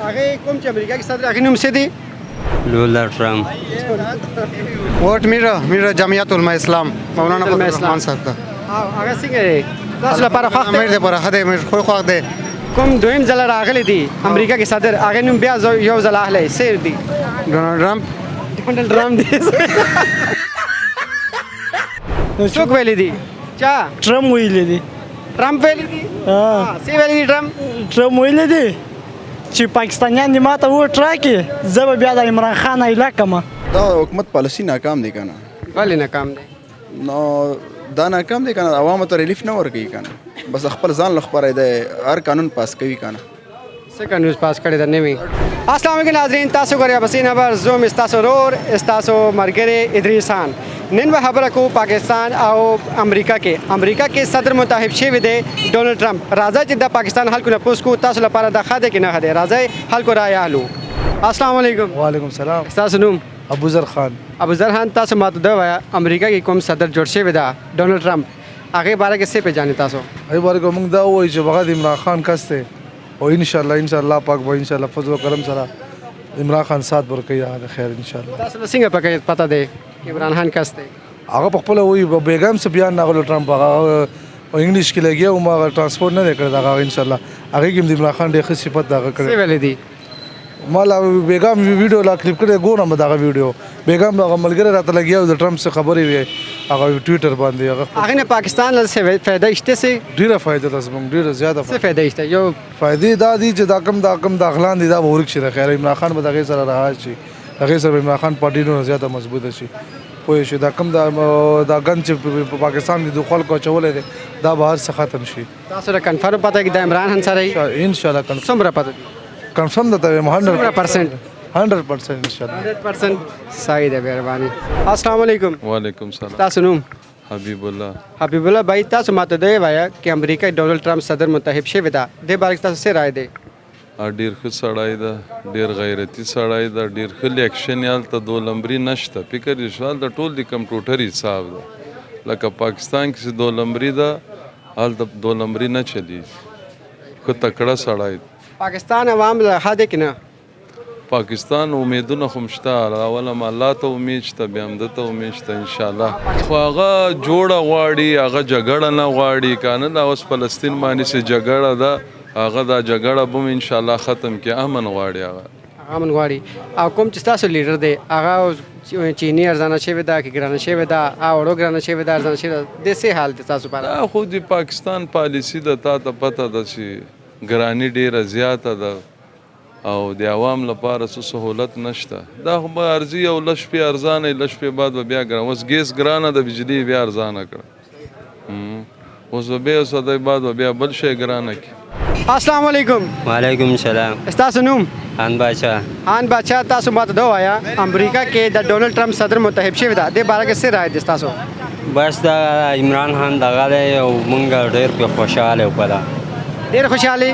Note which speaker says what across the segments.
Speaker 1: هغه کوم چې امریکا کې صدر هغه نوم څه دی؟
Speaker 2: Donald Trump
Speaker 3: vote मेरा जमियत उलमा इस्लाम मौलाना फजल रहमान साहब का
Speaker 1: هغه څنګه دی؟ تاسو لپاره خوښ دی؟
Speaker 3: امیر دې پر هده مې خو خو ده
Speaker 1: کوم دویم ځل راغلی دی امریکا کې صدر هغه نوم بیا یو ځل اهلی سیر دی
Speaker 3: डोनाल्ड ट्रम्प
Speaker 1: ډونالډ ټرمپ دی څوک ویلی دی؟ چا؟
Speaker 4: ټرمپ ویلی دی
Speaker 1: ټرمپ ویلی دی؟ څه ویلی دی ټرمپ؟
Speaker 4: ټرمپ ویلی دی چې پاکستانیان دې ماته ووټ راکړي زه به بیا د عمران خان ایله کړم
Speaker 5: دا حکومت پالیسی ناکام دی کنه
Speaker 1: ولې ناکام دی؟
Speaker 5: نو دا ناکام دی کنه عوامو ته ریلیف نه ورکوي کنه بس خپل ځان له خبره دی هر قانون پاس کوي کنه
Speaker 1: څه قانون پاس کړی د نوی السلام علیکم ناظرین تاسو ګورئ بسین خبر زوم استاسو رور استاسو مرګری ادریسان نن به خبره کو پاکستان او امریکا کې صدر منتخب شوی دی ډونالډ ټرمپ راځي چې د پاکستان خلکو نه پوښتنه کو تاسو لپاره د خاطه کې نه خده راځي خلکو رائے الو السلام علیکم
Speaker 4: وعلیکم السلام
Speaker 1: استاسو نوم
Speaker 4: ابوذر خان
Speaker 1: ابوذر خان تاسو ماته دا وایا امریکا کې کوم صدر جوړ شوی دی ډونالډ ټرمپ هغه باره کې څه پیژنې تاسو
Speaker 4: ای بار کو موږ دا وایو چې بغد عمران خان کسته او ان شاء الله پاک به ان شاء الله فضل و کرم سره عمران خان سات ورکړي هغه خیر ان شاء الله
Speaker 1: تاسو څنګه پته دی عمران خان کسته
Speaker 4: هغه په خپل وایي بیگم سے بیان نغلو ټرمپ هغه انګلیش کې لګیا او ما ترانسپورت نه کړی دا ان شاء الله هغه کې عمران خان ډېر ښه صفت دا کړی
Speaker 1: څه ویل دي
Speaker 4: مالا بیگم ویډیو لا کلیپ کړی ګورم دا ویډیو بیگم هغه ملګری راته لګیا او د ټرمپ څخه خبرې وي هغه ټویټر باندې
Speaker 1: هغه نه پاکستان له څه فائدہ شته سي
Speaker 4: ډیره فائدہ ده زموږ ډیره زیاته
Speaker 1: څه فائدہ شته یو
Speaker 4: فائدې دا دي چې دا کم د اغلان دي دا ورک شي خیر عمران خان به دغه سره راځي شي دغه سره عمران خان پارټي نو زیاته مضبوط شي پوه شي دا کم دا غن چې په پاکستان د دخول کو چولې دي دا بهر څخه ختم شي
Speaker 1: تاسو را کنفرم پته کې د عمران خان سره
Speaker 4: ان شاء الله
Speaker 1: څومره پته
Speaker 4: کنفرم ده 100% 100% ان شاء الله
Speaker 1: 100% صحیح ده مهرباني السلام علیکم
Speaker 6: وعلیکم السلام
Speaker 1: تاسو نوم
Speaker 6: حبیب الله
Speaker 1: بھائی تاسو ماته دی وایا چې امریکا ډونالډ ټرمپ صدر منتخب شوی دا د باره تاسو څه رائے دی
Speaker 6: ډیر ښه سړی ده ډیر غیرتي سړی ده ډیر ښه الیکشن یالته دو لمبري نشته فکر یې شال د ټول د کمپیوټر حساب ده لکه پاکستان کې چې دو لمبري ده هلته دو لمبري نه چلی ښه تکړه سړی
Speaker 1: پاکستان عوام له خاده کې نه
Speaker 6: پاکستان امیدونه خو مشته اوله ما الله ته امید شته بیا هم ده ته امید شته انشاءالله خو هغه جوړه غواړي هغه جګړه نه غواړي که نه دا اوس فلسطین باندې چې جګړه ده هغه دا جګړه به م انشاءالله ختم کړي امن غواړي هغه
Speaker 1: امن غواړي او کوم چې تاسو لیډر دی هغه چینی ارزانه شوی ده که ګرانه شوی ده او وړو ګرانه شوی ده ارزانه شوی ده د څه حال دی تاسو لپاره
Speaker 6: خو د پاکستان پالیسي ده تا ته پته ده چې ګراني ډیره زیاته ده او د عوام لپاره څه سهولت نشته دا خو به ارزي او لږ شپې ارزانه لږ شپې بعد به بیا ګرانه اوس ګیس ګرانه د بجلي بیا ارزانه کړه اوس به بیا صدی بعد به بیا بل شی ګرانه کړي
Speaker 1: السلام علیکم
Speaker 2: وعلیکم السلام
Speaker 1: تاسو نوم
Speaker 2: خان بادشاہ
Speaker 1: تاسو ماته دا وایا امریکا کې د ډونالډ ټرمپ صدر منتخب شوی دا د باره کې څه رائے دی تاسو
Speaker 2: بس دا عمران خان دغه دی او مونږ ډېر خوشاله یو په دا
Speaker 1: ډېر خوشاله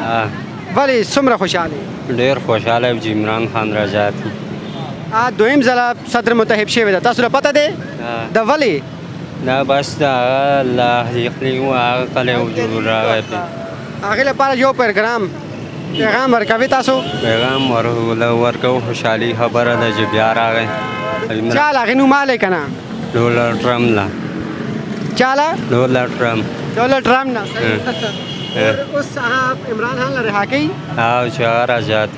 Speaker 1: ولې څومره خوشاله
Speaker 2: ډېر خوشاله یم چې عمران خان راځي
Speaker 1: دویم ځل صدر منتخب شوی دا تاسو ته پته دی دا ولې
Speaker 2: دا بس دا الله یخلی او هغه کله وجود راغی
Speaker 1: هغه لپاره یو پیغام ورکوي تاسو
Speaker 2: پیغام ورکو خوشحالي خبره ده چې بیا راغی
Speaker 1: چا هغه نوم مالې که نه
Speaker 2: ډونالډ ټرمپ لا
Speaker 1: چاله
Speaker 2: ډونالډ ټرمپ
Speaker 1: نه اوس عمران خان له رها کوي
Speaker 2: او چې هغه راځي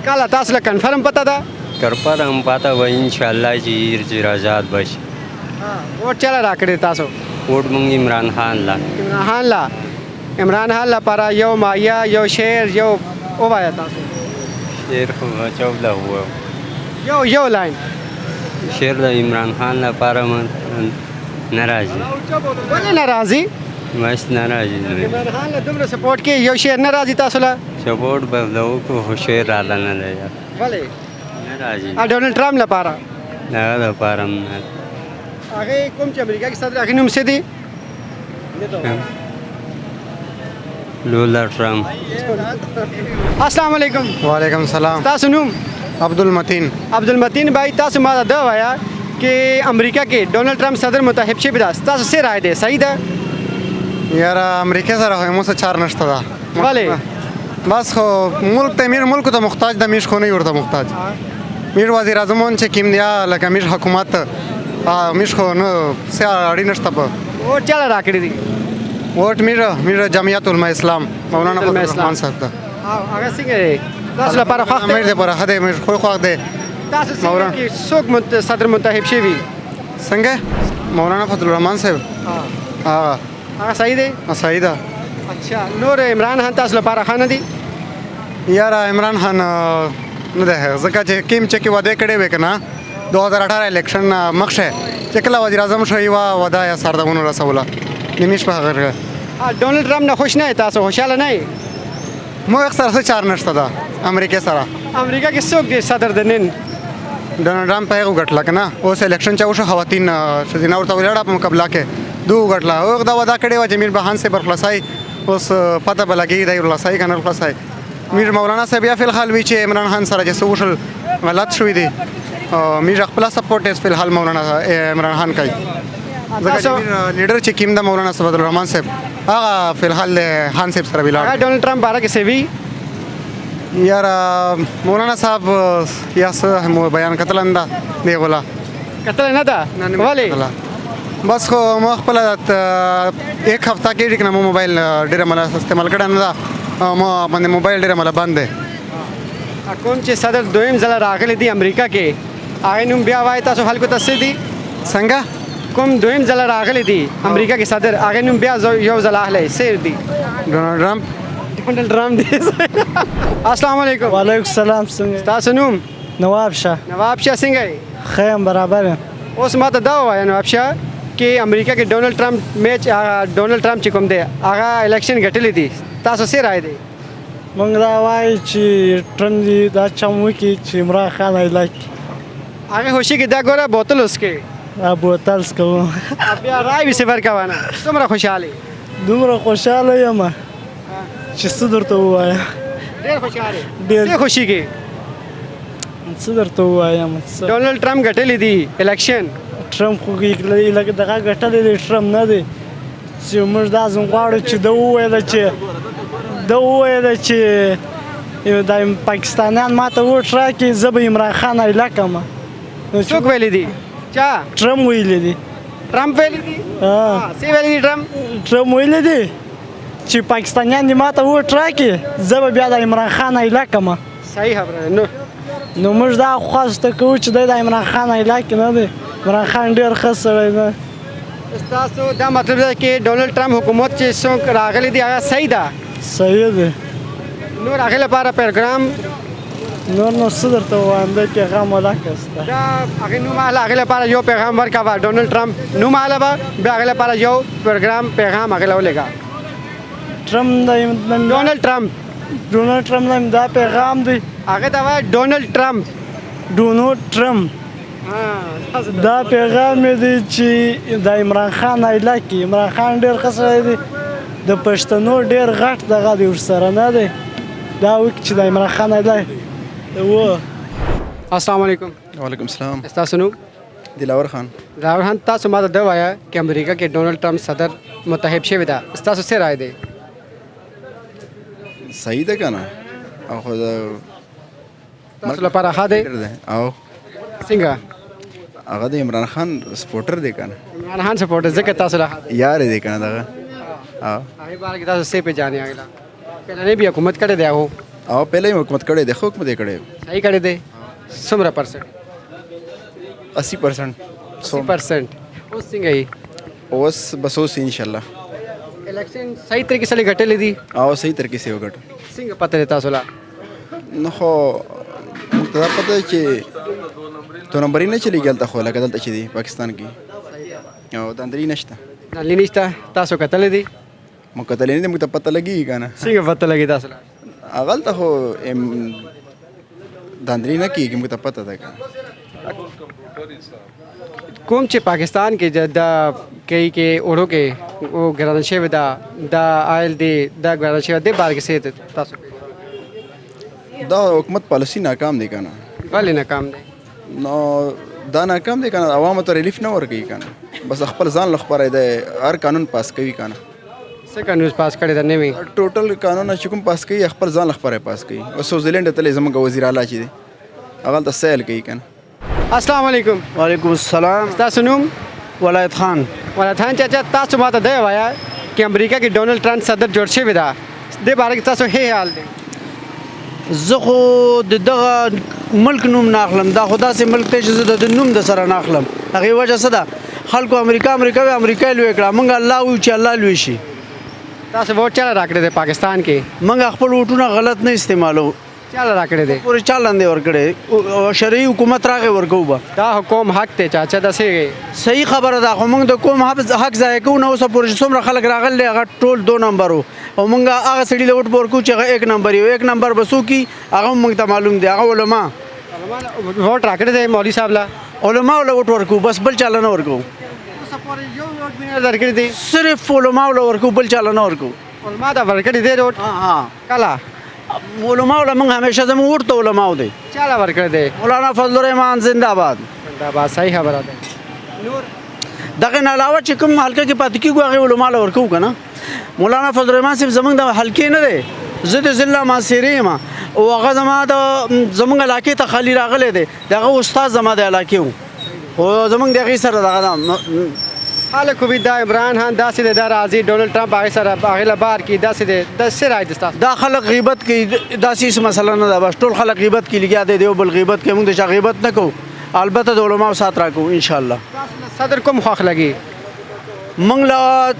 Speaker 1: کله تاسو له کنفرم پته ده
Speaker 2: کنفرم پته وه انشاءالله چې راځات بشي
Speaker 1: ووټ چاله راکړی تاسو
Speaker 2: ووټ مونږ عمران خان
Speaker 1: لپاره یو مایه یو شعر یو ووایه تاسو
Speaker 2: شعر خو چوله ووایو
Speaker 1: یو لاین
Speaker 2: شعر د عمران خان لپاره نه راځي
Speaker 1: ولې نه راځي
Speaker 2: بس نه راځي
Speaker 1: عمران خان له دومره سپورټ کې یو شعر نه راځي تاسو له
Speaker 2: سپورټ به وکړو خو شعر راله نه دی
Speaker 1: ولې
Speaker 2: نه راځي
Speaker 1: ډونالډ ټرمپ لپاره
Speaker 2: هغه لپاره هم نه
Speaker 1: هغه کوم چې امریکا کې صدر هغه نوم څه دی
Speaker 2: ډونالډ ټرمپ
Speaker 1: السلام علیکم
Speaker 3: وعلیکم السلام
Speaker 1: تاسو نوم
Speaker 3: عبدالمتین
Speaker 1: بھائی تاسو ماته دا وایا چې امریکا کې ډونالډ ټرمپ صدر منتخب شوی دا تاسو څه رائے دی صحیح ده
Speaker 3: یاره امریکا سره خو موږ څه چار نشته ده
Speaker 1: ولې
Speaker 3: بس خو ملک ته میر ملک ته محتاج د میش خو نه ورته محتاج میر وزیر اعظم چې کیم دی لکه میر حکومت میش خو نه څه اړی نشته په
Speaker 1: ووټ چاله راکړي دي
Speaker 3: ووټ میر جمعیت علماء اسلام مولانا فضل الرحمن صاحب ته
Speaker 1: هغه څنګه دی تاسو لپاره خوښ
Speaker 3: میر
Speaker 1: دی
Speaker 3: دې پر هده میر خو خو دی
Speaker 1: تاسو څنګه کې څوک صدر منتخب شوي
Speaker 3: څنګه مولانا فضل الرحمن صاحب
Speaker 1: هغه صحیح دی
Speaker 3: صحیح ده
Speaker 1: اچھا نور عمران خان تاسو لپاره ښه نه دی
Speaker 3: یاره عمران خان نه ده ځکه چې کیم چې کې وعده کړې وې که نه 2018 الیکشن مخشه چې کله وزیر اعظم شو یوه وعده یې سردمونو رسوله نیمیش په هغه
Speaker 1: ډونلډ ټرمپ نه خوش نه یې تاسو خوشحاله نه یې
Speaker 3: مو یک سره څه چار نشته ده امریکا سره
Speaker 1: امریکا کې څوک دی صدر د نن
Speaker 3: ډونالډ ټرمپ یې وګټله که نه اوس الیکشن چې وشو خواتین ښځینه ورته ولاړه په مقابله کې دو وګټله او دا وعده کړې وه چې میر بهان صاحب ورخلاصوي اوس پته به لګېږي دی ورخلاصوي که نه ورخلاصوي میر مولانا صاحب یا فی الحال وی چې عمران خان سره چې څه وشل غلط شوي دي میر خپله سپورټ یې فی الحال مولانا عمران خان کوي ځکه چې میر لیډر چې کیم ده مولانا فضل الرحمن صاحب هغه فی الحال د خان صاحب سره ولاړ
Speaker 1: هغه ډونلډ ټرمپ باره کې څه وي
Speaker 3: یار مولانا صاحب یا څه بیان کتل نه ده دی غلا
Speaker 1: کتل نه ده ولې
Speaker 3: بس خو ما خپله ایک هفته کېږي که نه مو موبایل ډېره مله استعمال کړی نه ده ما باندې موبایل ډېره مله بند دی
Speaker 1: کوم چې صدر دویم ځله راغلی دی امریکا کې هغې نوم بیا وایي تاسو خلکو ته څه دي
Speaker 3: څنګه
Speaker 1: کوم دویم ځله راغلی دی امریکا کې صدر هغې نوم بیا یو ځله اخلی څه دي
Speaker 3: ډونالډ ټرمپ
Speaker 1: ډونلډ ټرمپ دی السلام علیکم
Speaker 7: وعلیکم السلام څنګه
Speaker 1: تاسو نوم
Speaker 7: نواب شاه
Speaker 1: نواب شاه څنګه یې
Speaker 7: ښه یم برابر یم
Speaker 1: اوس ما ته دا ووایه نواب شاه کې امریکا کې ډونلډ ټرمپ میچ ډونلډ ټرمپ چې کوم دی هغه الیکشن ګټلی دی تاسو څه رایه دی
Speaker 7: موږ دا وایو چې ټرمپ دې دا چم وکړي چې عمران خان هیله کړي
Speaker 1: هغې خوشي کې دا ګوره بوتل وڅکې
Speaker 7: دا بوتل څکوم
Speaker 1: بیا رای وي صفر کوه نه څومره خوشحالې
Speaker 7: دومره خوشحاله یم چې څه درته ووایم
Speaker 1: ډېر خوشحالې
Speaker 7: ډېر.
Speaker 1: څه خوشي کې
Speaker 7: څه درته ووایم
Speaker 1: ډونلډ ټرمپ ګټلی دی الیکشن
Speaker 7: ټرمپ خو لکه دغه ګټلی دی ټرمپ نه دی چې موږ دا ځم غواړو چې ده وویله چې د پاکستانیان ما ته ووټ راکړي زه به عمران خان هیله کړم
Speaker 1: څوک ویلی دی چا
Speaker 7: ټرمپ ویلی دی
Speaker 1: ټرمپ ویلی دی څه ویلی دی
Speaker 7: ټرمپ ویلی دی چې پاکستانیان دې ما ته ووټ راکړي زه به بیا د عمران خان هیله کړم
Speaker 1: صحیح خبره
Speaker 7: نو موږ دا خواسته کوو چې دی د عمران خان هیله کې نه دی عمران خان ډېر ښه سړی دی
Speaker 1: ستاسو دا مطلب دی چې ډونلډ ټرمپ حکومت چې څوک راغلی دی هغه صحیح ده
Speaker 7: صحیح دی
Speaker 1: نور هغې لپاره پروګرام
Speaker 7: نور نو څه درته ووایم دی پیغام ولکه سته
Speaker 1: دا هغې نوم اخله هغې لپاره یو پیغام ورکوه ډونلډ ټرمپ نوم اخله به بیا هغې لپاره یو پروګرام پیغام هغې له ولېږه ډونلډ ټرمپ
Speaker 7: نه دا پیغام دی
Speaker 1: هغې ته وایه ډونلډ ټرمپ
Speaker 7: دا پیغام یې دی چې د عمران خان هیله کړي عمران خان ډېر ښه سړی دی د پښتنو ډېر غټ دغه دی ورسره نه دی دا وکړي چې د عمران خان هیله
Speaker 1: السلام علیکم
Speaker 5: وعلیکم السلام
Speaker 1: ستاسو نوم
Speaker 5: دلاور خان
Speaker 1: دلاور خان تاسو ما ته دا وایه چې امریکا کې ډونلډ ټرمپ صدر منتخب شوی ده ستاسو څه رایه دی
Speaker 5: صحیح ده که نه او خو
Speaker 1: تاسو لپاره ښه دی
Speaker 5: او
Speaker 1: څنګه
Speaker 5: هغه د عمران خان سپورټر دی که نه
Speaker 1: عمران خان سپورټر ځکه تاسو له
Speaker 5: یار دی که نه دغه او
Speaker 1: هغې باره کې تاسو څه پېژانې هغې له پهلنۍ بیا حکومت کړی دی هغو
Speaker 5: او پهله یې حکومت کړی دی ښه حکومت یې کړی
Speaker 1: صحیح کړی دی څومره پرسنټ
Speaker 5: 80%
Speaker 1: 80% اوس څنګه یې
Speaker 5: اوس بس اوس انشاءالله
Speaker 1: الیکشن صحیح طریقې سره ګټلې دي
Speaker 5: او صحیح طریقې سره وګټو
Speaker 1: څنګه پته دی تاسو له
Speaker 5: نو خو موږ ته دا پته ده چې دو نمبري نه چلېږي هلته خو لکه دلته چې دی پاکستان کې او دندري نشته
Speaker 1: دندري نشته تاسو کتلی دي
Speaker 5: موږ کتلی نه دی موږ ته پته لګېږي که نه
Speaker 1: څنګه پته لګي تاسو له
Speaker 5: هغلته خو دندري نه کېږي موږ ته پته ده که
Speaker 1: کوم چې پاکستان کې دا کوي کې اوړو کې او ګرانه شوې ده دا آیل دی دا ګرانه شوې دې باره کې څه تاسو
Speaker 5: دا حکومت پالیسي ناکام دی که نه
Speaker 1: ولې ناکام دی
Speaker 5: نو دا ناکام دی که نه عوامو ته ریلیف نه ورکوي که نه بس خپل ځان له خپاره دی هر قانون پاس کوي که نه
Speaker 1: څنګه نیوز پاس کړی د نوی
Speaker 5: ټوټل قانون چې کوم پاس کوي خپل ځان خبره پاس کوي او سوزیلند ته زموږ وزیر اعلی چې دی هغه ته سیل کوي کنه.
Speaker 1: السلام علیکم.
Speaker 8: وعلیکم السلام.
Speaker 1: تاسو نوم؟
Speaker 8: ولایت خان.
Speaker 1: ولایت خان چاچا تاسو ماته دا وایا چې امریکا کې ډونلډ ټرمپ صدر جوړ شوی دا د باره کې تاسو هي حال دی.
Speaker 8: زه خو د دغه ملک نوم نه اخلم، دا خو داسې ملک دی چې زه د نوم د سره نه اخلم. هغې وجه څه ده؟ خلکو امریکا وي، امریکا یې لوی کړه. موږ الله وایو چې الله لوی شي.
Speaker 1: تاسو ووټ چاله راکړی دی پاکستان کې؟
Speaker 8: موږ خپل ووټونه غلط نه استعمالو.
Speaker 1: چاله راکړی دی؟
Speaker 8: پورې چا لاندې ورکړی او شرعي حکومت راغی ورکوو به.
Speaker 1: دا حکوم حق دی چاچا داسې
Speaker 8: صحیح خبره ده، خو موږ د کوم حق ضایع کوو نه. اوسه پورې څومره خلک راغلي هغه ټول 2 نمبر وو او موږ هغه سړي له ووټ ورکوو چې هغه 1 نمبر یو 1 نمبر به څوک وي هغه هم موږ ته معلوم دی. هغه علما
Speaker 1: ووټ راکړی دی مولوي صاحب له؟
Speaker 8: علماو له ووټ ورکوو، بس بل چا له نه ورکوو.
Speaker 1: درکړی دی
Speaker 8: صرف علماو له ورکوو، بل چا له نه ورکوو.
Speaker 1: علما ته ورکړی دی ووټ؟ کله؟
Speaker 8: علماو له موږ همیشه زموږ ووټ ته علماو دی.
Speaker 1: چاله ورکړی دی؟
Speaker 8: مولانا فضل الرحمن زنده باد.
Speaker 1: دا با صحیح خبره ده. نور
Speaker 8: دغه نه علاوه چې کوم حلقه کې پاتې کېږو هغې علما له ورکوو که نه. مولانا فضل الرحمن صاحب زموږ د حلقې نه دی، زه د ضلع ماسیرې یم او هغه زموږ علاقې ته خالي راغلی دی. د هغه استاد زما د علاقې و خو زموږ د هغې سره دغه ده
Speaker 1: خلک خو دا عمران خان داسې دی، دا راځي ډونلډ ټرمپ هغې سره هغې له بار کړي داسې دی. دا څه رایه ده ستاسو؟
Speaker 8: دا خلک غیبت کوي، داسې هېڅ مسله نه ده. بس ټول خلک غیبت کوي، لګیا دی یو بل غیبت کوي. موږ د چا غیبت نه کوو، البته د علماو سات راکوو انشاءالله.
Speaker 1: صدر کوم خوښ لګي؟
Speaker 8: موږ له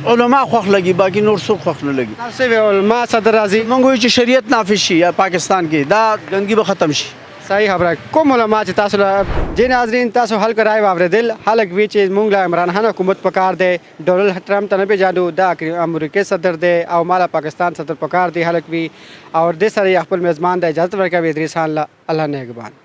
Speaker 8: علما خوښ لګي، باقي نور څوک خوښ نه لګي.
Speaker 1: تاسو علما صدر راځي؟
Speaker 8: موږ وایو چې شریعت نافذ شي یا پاکستان کې دا ګنګي به ختم شي.
Speaker 1: صحیح خبره. کوم علما چې تاسو له جې ناظرین تاسو خلک رایې واورېدل، خلک وی چې موږ له عمران خان حکومت پکار دی، ډونلډ ټرمپ ته نه پېژنو، دا امریکې صدر دی او ما له پاکستان صدر پکار دی خلک وي او دې سره یې خپل میزبان ته اجازت ورکوي ادریس خان له الله نگهبان.